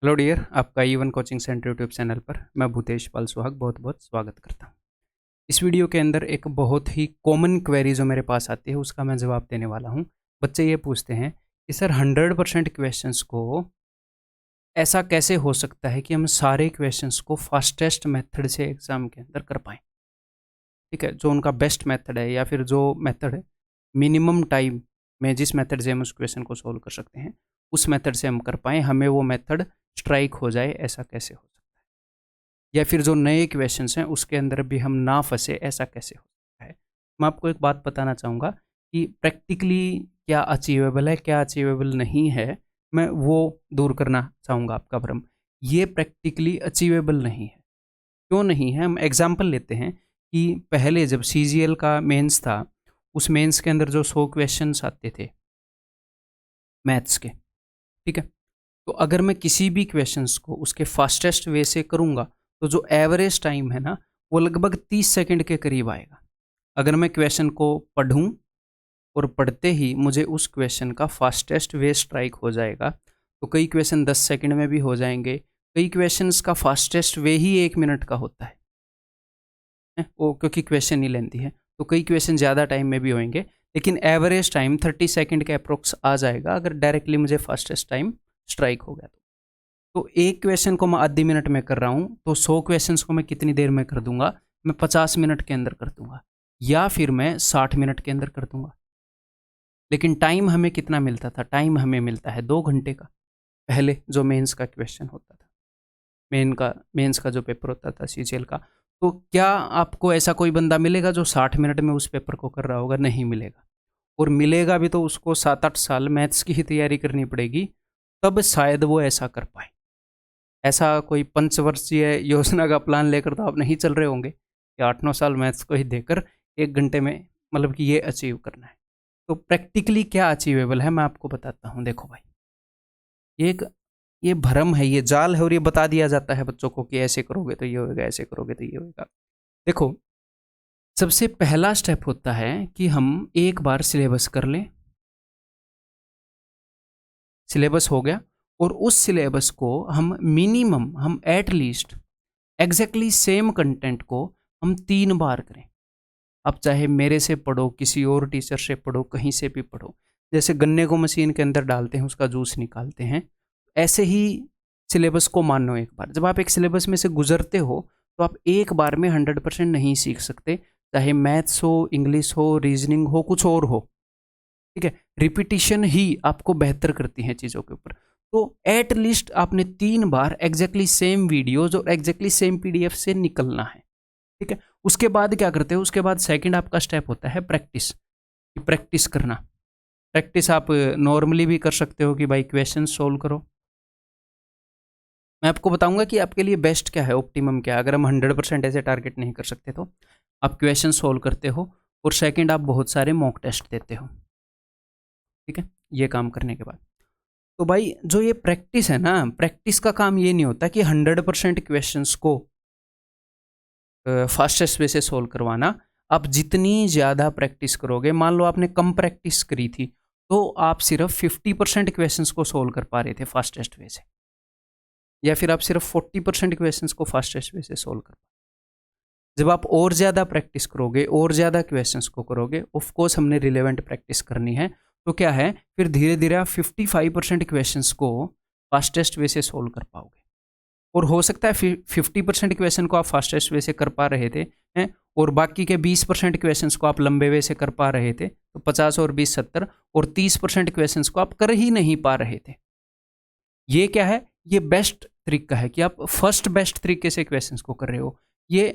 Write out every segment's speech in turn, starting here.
Hello dear, आपका E1 coaching centre YouTube channel पर मैं भूतेश पाल सुहाग बहुत बहुत स्वागत करता हूँ। इस वीडियो के अंदर एक बहुत ही कॉमन क्वेरी जो मेरे पास आती है उसका मैं जवाब देने वाला हूँ। बच्चे ये पूछते हैं कि सर 100% क्वेश्चंस को ऐसा कैसे हो सकता है कि हम सारे क्वेश्चंस को फास्टेस्ट मेथड से एग्ज़ाम के अंदर कर पाएँ। ठीक है, जो उनका बेस्ट मेथड है या फिर जो मेथड है मिनिमम टाइम में जिस मेथड से हम उस क्वेश्चन को सोल्व कर सकते हैं उस मेथड से हम कर पाएँ, हमें वो मेथड स्ट्राइक हो जाए, ऐसा कैसे हो सकता है? या फिर जो नए क्वेश्चंस हैं उसके अंदर भी हम ना फंसे, ऐसा कैसे हो सकता है? मैं आपको एक बात बताना चाहूँगा कि प्रैक्टिकली क्या अचीवेबल है, क्या अचीवेबल नहीं है, मैं वो दूर करना चाहूँगा आपका भ्रम। ये प्रैक्टिकली अचीवेबल नहीं है। क्यों नहीं है? हम एग्जांपल लेते हैं कि पहले जब सीजीएल का मेंस था, उस मेंस के अंदर जो 100 क्वेश्चंस आते थे मैथ्स के, ठीक है? तो अगर मैं किसी भी क्वेश्चंस को उसके फास्टेस्ट वे से करूँगा, तो जो एवरेज टाइम है ना, वो लगभग 30 सेकंड के करीब आएगा। अगर मैं क्वेश्चन को पढ़ूँ और पढ़ते ही मुझे उस क्वेश्चन का फास्टेस्ट वे स्ट्राइक हो जाएगा, तो कई क्वेश्चन 10 सेकंड में भी हो जाएँगे, कई क्वेश्चंस का फास्टेस्ट वे ही 1 मिनट का होता है। वो क्योंकि क्वेश्चन ही लेंथी है, तो कई क्वेश्चन ज़्यादा टाइम में भी होंगे, लेकिन एवरेज टाइम 30 सेकंड के अप्रोक्स आ जाएगा अगर डायरेक्टली मुझे फास्टेस्ट टाइम स्ट्राइक हो गया तो एक क्वेश्चन को मैं आधी मिनट में कर रहा हूँ, तो 100 क्वेश्चंस को मैं कितनी देर में कर दूंगा? मैं 50 मिनट के अंदर कर दूंगा, या फिर मैं 60 मिनट के अंदर कर दूंगा। लेकिन टाइम हमें कितना मिलता था? टाइम हमें मिलता है 2 घंटे का। पहले जो मेंस का क्वेश्चन होता था, मेंस का जो पेपर होता था सीजीएल का, तो क्या आपको ऐसा कोई बंदा मिलेगा जो 60 मिनट में उस पेपर को कर रहा होगा? नहीं मिलेगा। और मिलेगा भी तो उसको 7-8 साल मैथ्स की ही तैयारी करनी पड़ेगी, तब शायद वो ऐसा कर पाए। ऐसा कोई पंचवर्षीय योजना का प्लान लेकर तो आप नहीं चल रहे होंगे कि 8-9 साल मैथ्स को ही देकर 1 घंटे में मतलब कि ये अचीव करना है। तो प्रैक्टिकली क्या अचीवेबल है मैं आपको बताता हूँ। देखो भाई, ये एक ये भ्रम है, ये जाल है और ये बता दिया जाता है बच्चों को कि ऐसे करोगे तो ये होगा, ऐसे करोगे तो ये होगा। देखो, सबसे पहला स्टेप होता है कि हम एक बार सिलेबस कर लें। सिलेबस हो गया और उस सिलेबस को हम at least exactly same content को हम 3 बार करें। अब चाहे मेरे से पढ़ो, किसी और टीचर से पढ़ो, कहीं से भी पढ़ो। जैसे गन्ने को मशीन के अंदर डालते हैं, उसका जूस निकालते हैं, ऐसे ही सिलेबस को मानो एक बार। जब आप एक सिलेबस में से गुजरते हो तो आप एक बार में 100% नहीं सीख सकते, चाहे मैथ्स हो, इंग्लिश हो, रीजनिंग हो, कुछ और हो। ठीक है, रिपीटिशन ही आपको बेहतर करती है चीज़ों के ऊपर। तो एट लीस्ट आपने 3 बार एग्जैक्टली सेम वीडियोज और एग्जैक्टली सेम पीडीएफ से निकलना है। ठीक है, उसके बाद क्या करते हो? उसके बाद सेकंड आपका स्टेप होता है प्रैक्टिस। प्रैक्टिस करना। प्रैक्टिस आप नॉर्मली भी कर सकते हो कि भाई क्वेश्चन सोल्व करो। मैं आपको बताऊंगा कि आपके लिए बेस्ट क्या है, ऑप्टिमम क्या है। अगर हम 100% ऐसे टारगेट नहीं कर सकते तो आप क्वेश्चन सोल्व करते हो और सेकंड आप बहुत सारे मॉक टेस्ट देते हो। ठीक है, ये काम करने के बाद तो भाई जो ये प्रैक्टिस है ना, प्रैक्टिस का काम ये नहीं होता कि 100% क्वेश्चंस को फास्टेस्ट वे से सोल्व करवाना। आप जितनी ज़्यादा प्रैक्टिस करोगे, मान लो आपने कम प्रैक्टिस करी थी तो आप सिर्फ 50% क्वेश्चंस को सोल्व कर पा रहे थे फास्टेस्ट वे से, या फिर आप सिर्फ 40% क्वेश्चंस को फास्टेस्ट वे से सोल्व कर। जब आप और ज़्यादा प्रैक्टिस करोगे और ज़्यादा क्वेश्चंस को करोगे, ऑफ कोर्स हमने रिलेवेंट प्रैक्टिस करनी है, तो क्या है, फिर धीरे धीरे आप 55% क्वेश्चंस को फास्टेस्ट वे से सोल्व कर पाओगे। और हो सकता है 50% क्वेश्चन को आप फास्टेस्ट वे से कर पा रहे थे हैं, और बाकी के 20% क्वेश्चंस को आप लंबे वे से कर पा रहे थे, तो 50 और 20 70, और 30% क्वेश्चंस को आप कर ही नहीं पा रहे थे। ये क्या है? ये बेस्ट तरीका है कि आप फर्स्ट बेस्ट तरीके से क्वेश्चंस को कर रहे हो। ये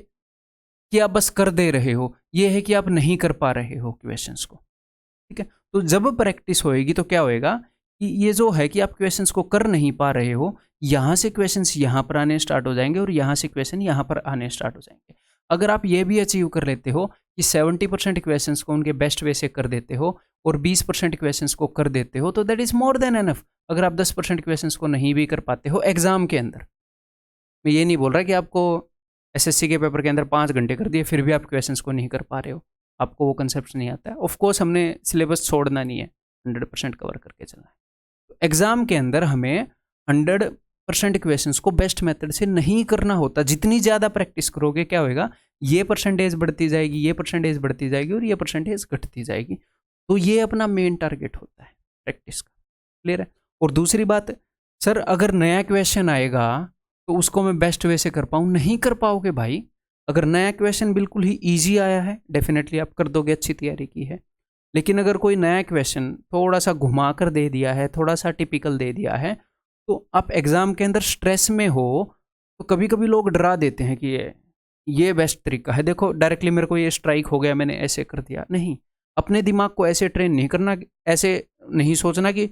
कि आप बस कर दे रहे हो, ये है कि आप नहीं कर पा रहे हो क्वेश्चंस को। ठीक है, तो जब प्रैक्टिस होएगी तो क्या होएगा कि ये जो है कि आप क्वेश्चंस को कर नहीं पा रहे हो, यहाँ से क्वेश्चंस यहाँ पर आने स्टार्ट हो जाएंगे और यहाँ से क्वेश्चन यहाँ पर आने स्टार्ट हो जाएंगे। अगर आप ये भी अचीव कर लेते हो कि 70% क्वेश्चंस को उनके बेस्ट वे से कर देते हो और 20% क्वेश्चंस को कर देते हो, तो that is more than enough. अगर आप 10% क्वेश्चंस को नहीं भी कर पाते हो एग्जाम के अंदर, मैं ये नहीं बोल रहा कि आपको एसएससी के पेपर के अंदर 5 घंटे कर दिए फिर भी आप क्वेश्चंस को नहीं कर पा रहे हो, आपको वो कंसेप्ट नहीं आता है। ऑफ कोर्स हमने सिलेबस छोड़ना नहीं है, 100% कवर करके चलना है। तो एग्जाम के अंदर हमें 100 100% क्वेश्चंस को बेस्ट मेथड से नहीं करना होता। जितनी ज़्यादा प्रैक्टिस करोगे क्या होएगा, ये परसेंटेज बढ़ती जाएगी, ये परसेंटेज बढ़ती जाएगी और ये परसेंटेज घटती जाएगी। तो ये अपना मेन टारगेट होता है प्रैक्टिस का। क्लियर है। और दूसरी बात, सर अगर नया क्वेश्चन आएगा तो उसको मैं बेस्ट वे से कर पाऊँ, नहीं कर पाओगे भाई। अगर नया क्वेश्चन बिल्कुल ही ईजी आया है डेफिनेटली आप कर दोगे, अच्छी तैयारी की है। लेकिन अगर कोई नया क्वेश्चन थोड़ा सा घुमा कर दे दिया है, थोड़ा सा टिपिकल दे दिया है, तो आप एग्ज़ाम के अंदर स्ट्रेस में हो तो कभी कभी लोग डरा देते हैं कि ये बेस्ट तरीका है। देखो डायरेक्टली मेरे को ये स्ट्राइक हो गया, मैंने ऐसे कर दिया। नहीं, अपने दिमाग को ऐसे ट्रेन नहीं करना, ऐसे नहीं सोचना कि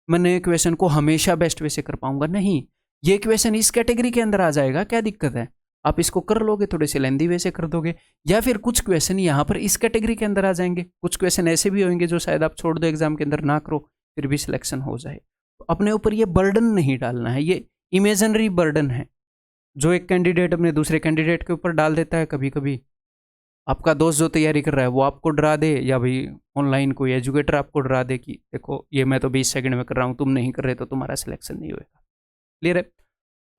मैं नए क्वेश्चन को हमेशा बेस्ट वे से कर पाऊंगा। नहीं, ये क्वेश्चन इस कैटेगरी के अंदर आ जाएगा, क्या दिक्कत है, आप इसको कर लोगे, थोड़े से लेंदी वे से कर दोगे। या फिर कुछ क्वेश्चन यहाँ पर इस कैटेगरी के अंदर आ जाएंगे, कुछ क्वेश्चन ऐसे भी होंगे जो शायद आप छोड़ दो एग्जाम के अंदर, ना करो, फिर भी सिलेक्शन हो जाए। तो अपने ऊपर ये बर्डन नहीं डालना है, ये इमेजिनरी बर्डन है जो एक कैंडिडेट अपने दूसरे कैंडिडेट के ऊपर डाल देता है। कभी कभी आपका दोस्त जो तैयारी कर रहा है वो आपको डरा दे, या भाई ऑनलाइन कोई एजुकेटर आपको डरा दे कि देखो ये मैं तो 20 सेकंड में कर रहा हूँ, तुम नहीं कर रहे तो तुम्हारा सिलेक्शन नहीं होगा। क्लियर है।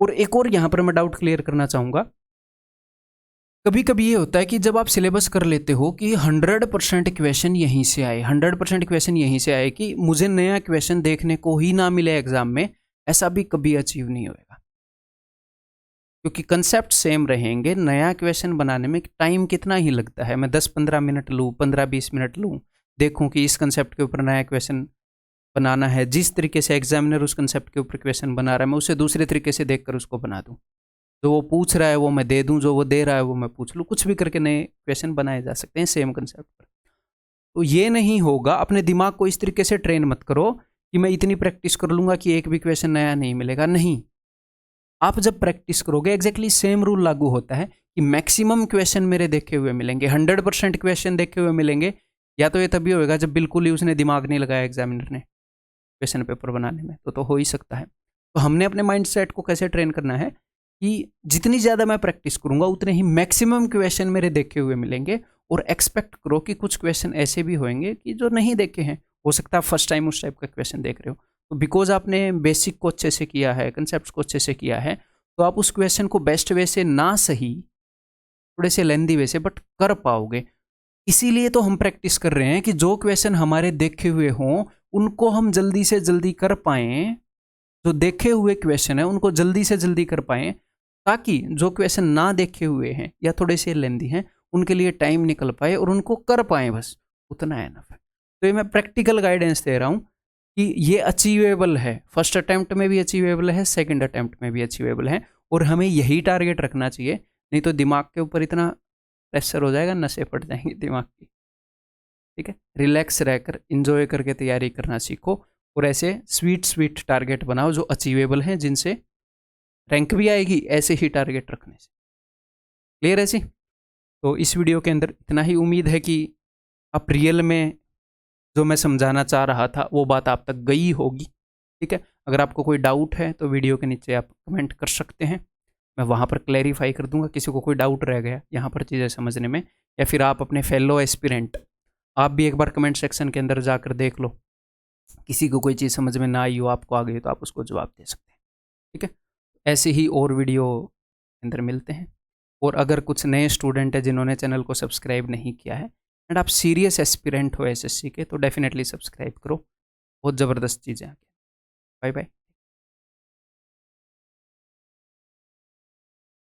और एक और यहाँ पर मैं डाउट क्लियर करना चाहूँगा, कभी कभी ये होता है कि जब आप सिलेबस कर लेते हो कि 100% क्वेश्चन यहीं से आए, 100% क्वेश्चन यहीं से आए, कि मुझे नया क्वेश्चन देखने को ही ना मिले एग्जाम में, ऐसा भी कभी अचीव नहीं होगा। क्योंकि कंसेप्ट सेम रहेंगे, नया क्वेश्चन बनाने में टाइम कितना ही लगता है, मैं 10-15 मिनट लूँ, 15-20 मिनट लूँ, देखूँ कि इस कंसेप्ट के ऊपर नया क्वेश्चन बनाना है, जिस तरीके से एग्जामिनर उस कंसेप्ट के ऊपर क्वेश्चन बना रहा है मैं उसे दूसरे तरीके से देखकर उसको बना दूँ, जो वो पूछ रहा है वो मैं दे दूँ, जो वो दे रहा है वो मैं पूछ लूँ, कुछ भी करके नए क्वेश्चन बनाए जा सकते हैं सेम कंसेप्ट पर। तो ये नहीं होगा, अपने दिमाग को इस तरीके से ट्रेन मत करो कि मैं इतनी प्रैक्टिस कर लूँगा कि एक भी क्वेश्चन नया नहीं मिलेगा। नहीं, आप जब प्रैक्टिस करोगे एग्जैक्टली सेम रूल लागू होता है कि मैक्सिमम क्वेश्चन मेरे देखे हुए मिलेंगे, 100% क्वेश्चन देखे हुए मिलेंगे। या तो ये तभी होएगा जब बिल्कुल ही उसने दिमाग नहीं लगाया एग्जामिनर ने क्वेश्चन पेपर बनाने में, तो हो ही सकता है। तो हमने अपने माइंड सेट को कैसे ट्रेन करना है कि जितनी ज़्यादा मैं प्रैक्टिस करूंगा उतने ही मैक्सिमम क्वेश्चन मेरे देखे हुए मिलेंगे। और एक्सपेक्ट करो कि कुछ क्वेश्चन ऐसे भी होंगे कि जो नहीं देखे हैं, हो सकता है फर्स्ट टाइम उस टाइप का क्वेश्चन देख रहे हो, तो बिकॉज आपने बेसिक को अच्छे से किया है, कंसेप्ट को अच्छे से किया है, तो आप उस क्वेश्चन को बेस्ट वे से, ना सही थोड़े से लेंदी वे से, बट कर पाओगे। इसीलिए तो हम प्रैक्टिस कर रहे हैं कि जो क्वेश्चन हमारे देखे हुए हों उनको हम जल्दी से जल्दी कर पाएँ, जो देखे हुए क्वेश्चन है उनको जल्दी से जल्दी कर पाएँ, ताकि जो क्वेश्चन ना देखे हुए हैं या थोड़े से लेंदी हैं उनके लिए टाइम निकल पाए और उनको कर पाएँ, बस उतना एनफ है। तो ये मैं प्रैक्टिकल गाइडेंस दे रहा हूँ कि ये अचीवेबल है, फर्स्ट अटैम्प्ट में भी अचीवेबल है, सेकंड अटैम्प्ट में भी अचीवेबल है, और हमें यही टारगेट रखना चाहिए। नहीं तो दिमाग के ऊपर इतना प्रेशर हो जाएगा, नशे पड़ जाएंगे दिमाग की। ठीक है, रिलैक्स रहकर इंजॉय करके तैयारी करना सीखो, और ऐसे स्वीट टारगेट बनाओ जो अचीवेबल हैं, जिनसे रैंक भी आएगी, ऐसे ही टारगेट रखने से। क्लियर है जी। तो इस वीडियो के अंदर इतना ही, उम्मीद है कि आप रियल में जो मैं समझाना चाह रहा था वो बात आप तक गई होगी। ठीक है, अगर आपको कोई डाउट है तो वीडियो के नीचे आप कमेंट कर सकते हैं, मैं वहाँ पर क्लैरिफाई कर दूंगा। किसी को कोई डाउट रह गया यहाँ पर चीज़ें समझने में, या फिर आप अपने फेलो एस्पिरेंट, आप भी एक बार कमेंट सेक्शन के अंदर जाकर देख लो, किसी को कोई चीज़ समझ में ना आई हो, आपको आ गई तो आप उसको जवाब दे सकते हैं। ठीक है, ऐसे ही और वीडियो के अंदर मिलते हैं। और अगर कुछ नए स्टूडेंट है जिन्होंने चैनल को सब्सक्राइब नहीं किया है एंड आप सीरियस एस्पिरेंट हो एसएससी के, तो डेफिनेटली सब्सक्राइब करो, बहुत ज़बरदस्त चीज़ें आगे। Bye bye.